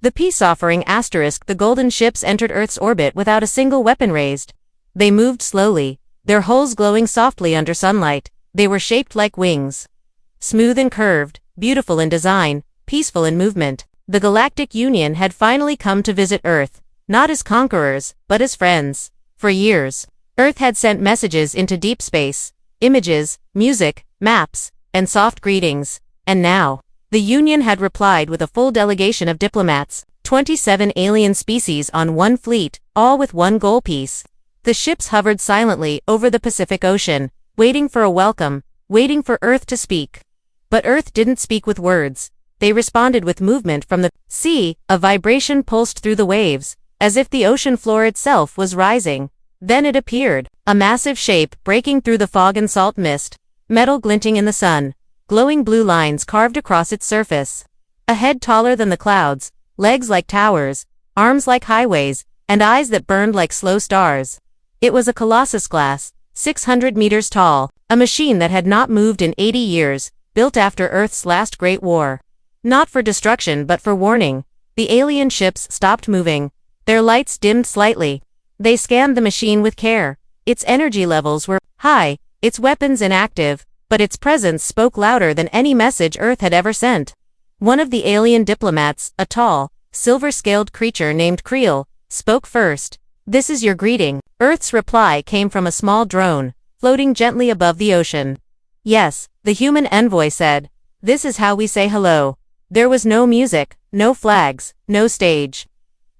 The peace offering asterisk. The golden ships entered Earth's orbit without a single weapon raised. They moved slowly, their hulls glowing softly under sunlight. They were shaped like wings. Smooth and curved, beautiful in design, peaceful in movement. The Galactic Union had finally come to visit Earth, not as conquerors, but as friends. For years, Earth had sent messages into deep space, images, music, maps, and soft greetings. And now, the Union had replied with a full delegation of diplomats, 27 alien species on one fleet, all with one goal: peace. The ships hovered silently over the Pacific Ocean, waiting for a welcome, waiting for Earth to speak. But Earth didn't speak with words. They responded with movement from the sea. A vibration pulsed through the waves, as if the ocean floor itself was rising. Then it appeared, a massive shape breaking through the fog and salt mist, metal glinting in the sun, glowing blue lines carved across its surface. A head taller than the clouds, legs like towers, arms like highways, and eyes that burned like slow stars. It was a Colossus-Class, 600 meters tall, a machine that had not moved in 80 years, built after Earth's last great war. Not for destruction but for warning. The alien ships stopped moving. Their lights dimmed slightly. They scanned the machine with care. Its energy levels were high, its weapons inactive, but its presence spoke louder than any message Earth had ever sent. One of the alien diplomats, a tall, silver-scaled creature named Creel, spoke first. "This is your greeting." Earth's reply came from a small drone, floating gently above the ocean. "Yes," the human envoy said. "This is how we say hello." There was no music, no flags, no stage.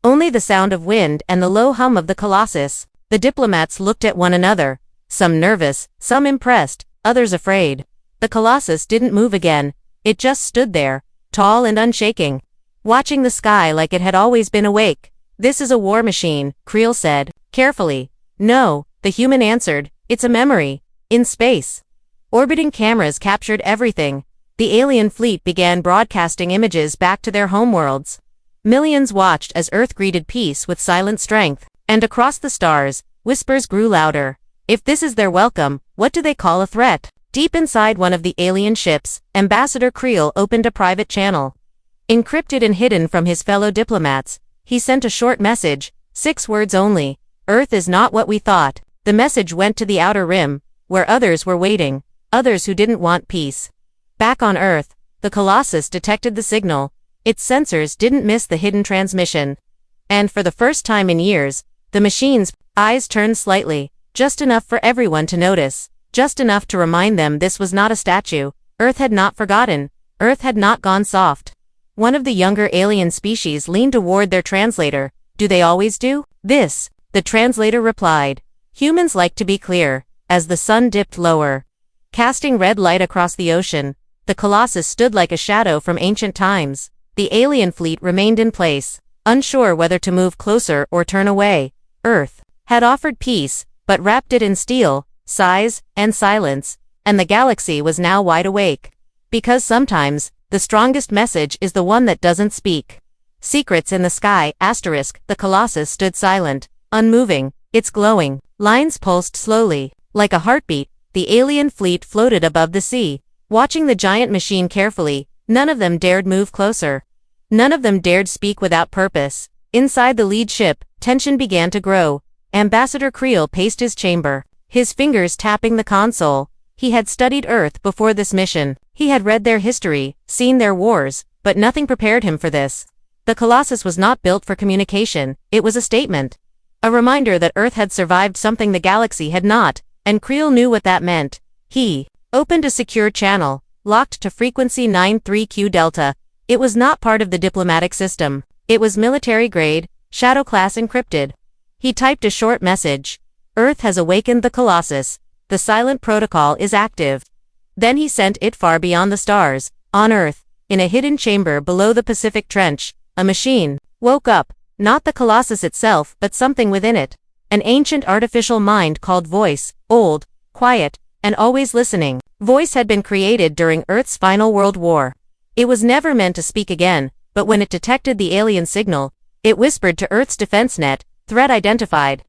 Only the sound of wind and the low hum of the Colossus. The diplomats looked at one another, some nervous, some impressed, others afraid. The Colossus didn't move again. It just stood there, tall and unshaking, watching the sky like it had always been awake. "This is a war machine," Creel said, carefully. "No," the human answered, "it's a memory." In space, orbiting cameras captured everything. The alien fleet began broadcasting images back to their homeworlds. Millions watched as Earth greeted peace with silent strength, and across the stars, whispers grew louder. If this is their welcome, what do they call a threat? Deep inside one of the alien ships, Ambassador Creel opened a private channel. Encrypted and hidden from his fellow diplomats, he sent a short message, 6 words only: "Earth is not what we thought." The message went to the outer rim, where others were waiting, others who didn't want peace. Back on Earth, the Colossus detected the signal. Its sensors didn't miss the hidden transmission. And for the first time in years, the machine's eyes turned slightly, just enough for everyone to notice, just enough to remind them this was not a statue. Earth had not forgotten. Earth had not gone soft. One of the younger alien species leaned toward their translator. "Do they always do this?" The translator replied. "Humans like to be clear." As the sun dipped lower, casting red light across the ocean, the Colossus stood like a shadow from ancient times. The alien fleet remained in place, unsure whether to move closer or turn away. Earth had offered peace, but wrapped it in steel, size, and silence, and the galaxy was now wide awake. Because sometimes, the strongest message is the one that doesn't speak. Secrets in the sky, asterisk. The Colossus stood silent, unmoving, its glowing lines pulsed slowly. Like a heartbeat, the alien fleet floated above the sea, watching the giant machine carefully. None of them dared move closer. None of them dared speak without purpose. Inside the lead ship, tension began to grow. Ambassador Creel paced his chamber, his fingers tapping the console. He had studied Earth before this mission. He had read their history, seen their wars, but nothing prepared him for this. The Colossus was not built for communication. It was a statement. A reminder that Earth had survived something the galaxy had not, and Creel knew what that meant. He opened a secure channel, locked to frequency 93Q Delta. It was not part of the diplomatic system. It was military-grade, shadow-class encrypted. He typed a short message. "Earth has awakened the Colossus. The silent protocol is active." Then he sent it far beyond the stars. On Earth, in a hidden chamber below the Pacific Trench, a machine woke up, not the Colossus itself, but something within it. An ancient artificial mind called Voice, old, quiet, and always listening. Voice had been created during Earth's final World War. It was never meant to speak again, but when it detected the alien signal, it whispered to Earth's defense net, "Threat identified."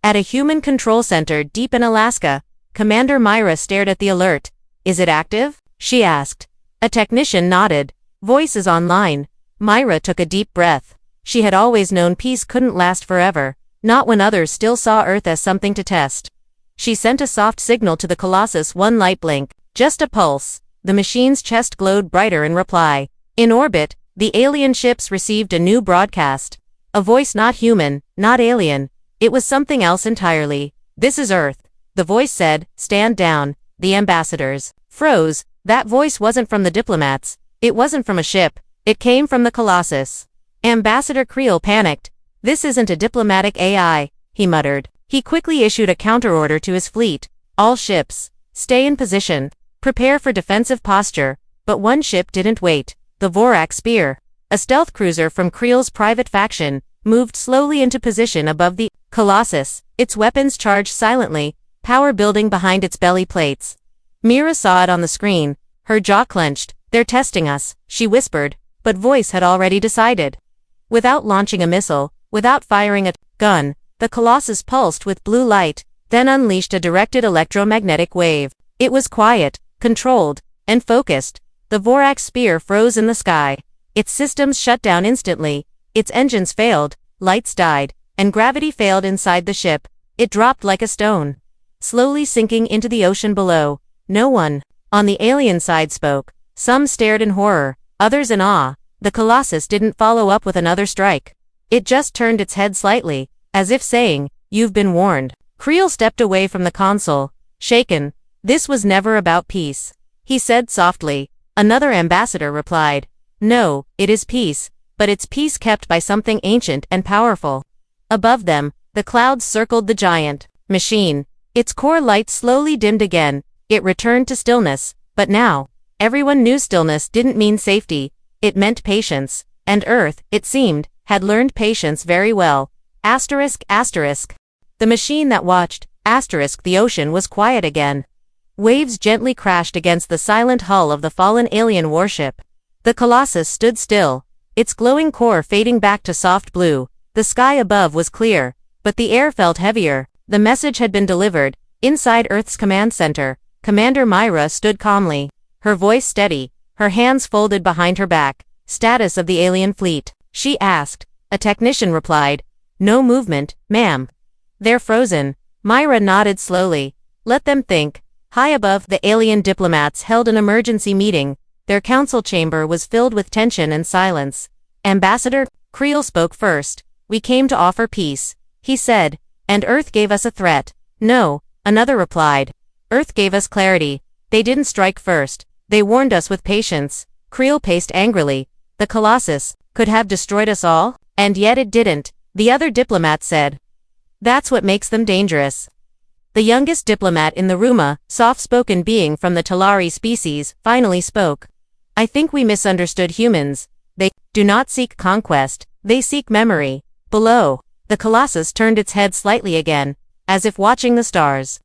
At a human control center deep in Alaska, Commander Myra stared at the alert. "Is it active?" she asked. A technician nodded. "Voice is online. Myra took a deep breath. She had always known peace couldn't last forever, not when others still saw Earth as something to test. She sent a soft signal to the Colossus, one light blink, just a pulse. The machine's chest glowed brighter in reply. In orbit, the alien ships received a new broadcast. A voice not human, not alien. It was something else entirely. "This is Earth," the voice said. "Stand down." The ambassadors froze. That voice wasn't from the diplomats. It wasn't from a ship. It came from the Colossus. Ambassador Creel panicked. "This isn't a diplomatic AI," he muttered. He quickly issued a counterorder to his fleet. "All ships, stay in position. Prepare for defensive posture." But one ship didn't wait. The Vorak Spear, a stealth cruiser from Creel's private faction, moved slowly into position above the Colossus, its weapons charged silently, power building behind its belly plates. Mira saw it on the screen. Her jaw clenched. "They're testing us," she whispered, but voice had already decided. Without launching a missile, without firing a gun, the Colossus pulsed with blue light, then unleashed a directed electromagnetic wave. It was quiet, controlled, and focused. The Vorak Spear froze in the sky. Its systems shut down instantly. Its engines failed, lights died, and gravity failed inside the ship. It dropped like a stone, slowly sinking into the ocean below. No one on the alien side spoke. Some stared in horror, others in awe. The Colossus didn't follow up with another strike. It just turned its head slightly, as if saying, "You've been warned." Creel stepped away from the console, shaken. "This was never about peace," he said softly. Another ambassador replied, "No, it is peace, but it's peace kept by something ancient and powerful." Above them, the clouds circled the giant machine. Its core light slowly dimmed again. It returned to stillness, but now, everyone knew stillness didn't mean safety. It meant patience, and Earth, it seemed, had learned patience very well. Asterisk. The machine that watched, the ocean was quiet again. Waves gently crashed against the silent hull of the fallen alien warship. The Colossus stood still, its glowing core fading back to soft blue. The sky above was clear, but the air felt heavier. The message had been delivered. Inside Earth's command center, Commander Myra stood calmly, her voice steady, her hands folded behind her back. "Status of the alien fleet?" she asked. A technician replied, "No movement, ma'am." "They're frozen." Myra nodded slowly. "Let them think." High above, the alien diplomats held an emergency meeting. Their council chamber was filled with tension and silence. Ambassador Creel spoke first. "We came to offer peace," he said. "And Earth gave us a threat." "No," another replied. "Earth gave us clarity. They didn't strike first. They warned us with patience." Creel paced angrily. "The Colossus could have destroyed us all, and yet it didn't," the other diplomat said. "That's what makes them dangerous." The youngest diplomat in the room, a soft-spoken being from the Talari species, finally spoke. "I think we misunderstood humans. They do not seek conquest, they seek memory." Below, the Colossus turned its head slightly again, as if watching the stars.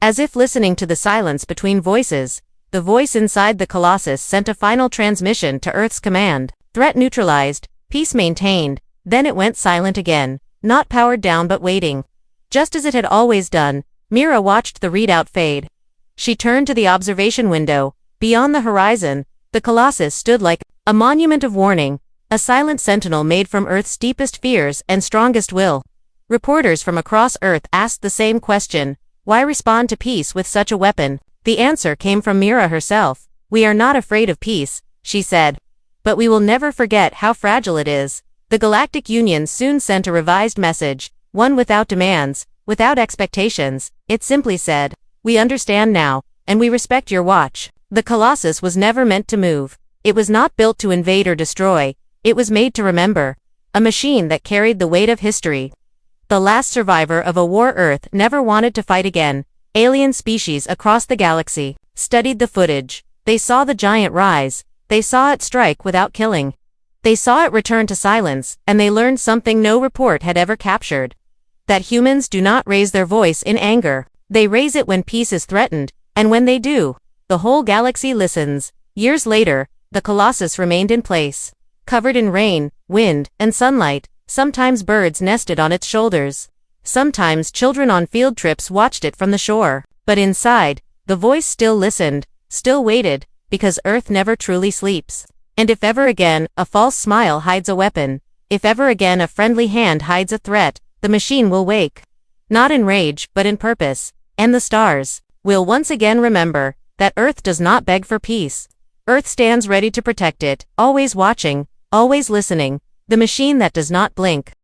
As if listening to the silence between voices, the voice inside the Colossus sent a final transmission to Earth's command. Threat neutralized, peace maintained. Then it went silent again, not powered down but waiting. Just as it had always done, Mira watched the readout fade. She turned to the observation window. Beyond the horizon, the Colossus stood like a monument of warning, a silent sentinel made from Earth's deepest fears and strongest will. Reporters from across Earth asked the same question: why respond to peace with such a weapon? The answer came from Mira herself. "We are not afraid of peace," she said. "But we will never forget how fragile it is." The Galactic Union soon sent a revised message, one without demands, without expectations. It simply said, "We understand now, and we respect your watch." The Colossus was never meant to move. It was not built to invade or destroy. It was made to remember. A machine that carried the weight of history. The last survivor of a war Earth never wanted to fight again. Alien species across the galaxy studied the footage. They saw the giant rise. They saw it strike without killing. They saw it return to silence, and they learned something no report had ever captured. That humans do not raise their voice in anger. They raise it when peace is threatened, and when they do, the whole galaxy listens. Years later, the Colossus remained in place, covered in rain, wind, and sunlight. Sometimes birds nested on its shoulders. Sometimes children on field trips watched it from the shore. But inside, the voice still listened, still waited, because Earth never truly sleeps. And if ever again a false smile hides a weapon, if ever again a friendly hand hides a threat, the machine will wake. Not in rage, but in purpose. And the stars will once again remember that Earth does not beg for peace. Earth stands ready to protect it, always watching, always listening, the machine that does not blink.